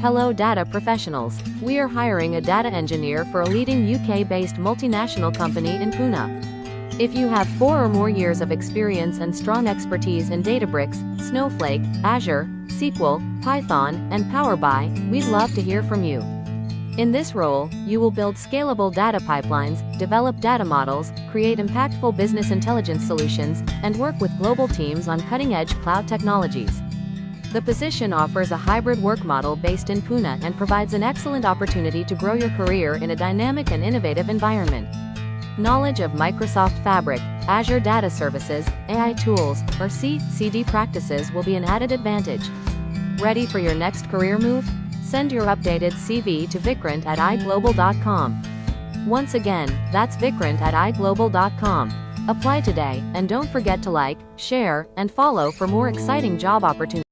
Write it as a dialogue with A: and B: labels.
A: Hello data professionals. We are hiring a data engineer for a leading UK-based multinational company in Pune. If you have 4 or more years of experience and strong expertise in Databricks, Snowflake, Azure, SQL, Python, and Power BI, we'd love to hear from you. In this role, you will build scalable data pipelines, develop data models, create impactful business intelligence solutions, and work with global teams on cutting-edge cloud technologies. The position offers a hybrid work model based in Pune and provides an excellent opportunity to grow your career in a dynamic and innovative environment. Knowledge of Microsoft Fabric, Azure Data Services, AI tools, or C/CD practices will be an added advantage. Ready for your next career move? Send your updated CV to Vikrant at iglobal.com. Once again, that's Vikrant at iglobal.com. Apply today, and don't forget to like, share, and follow for more exciting job opportunities.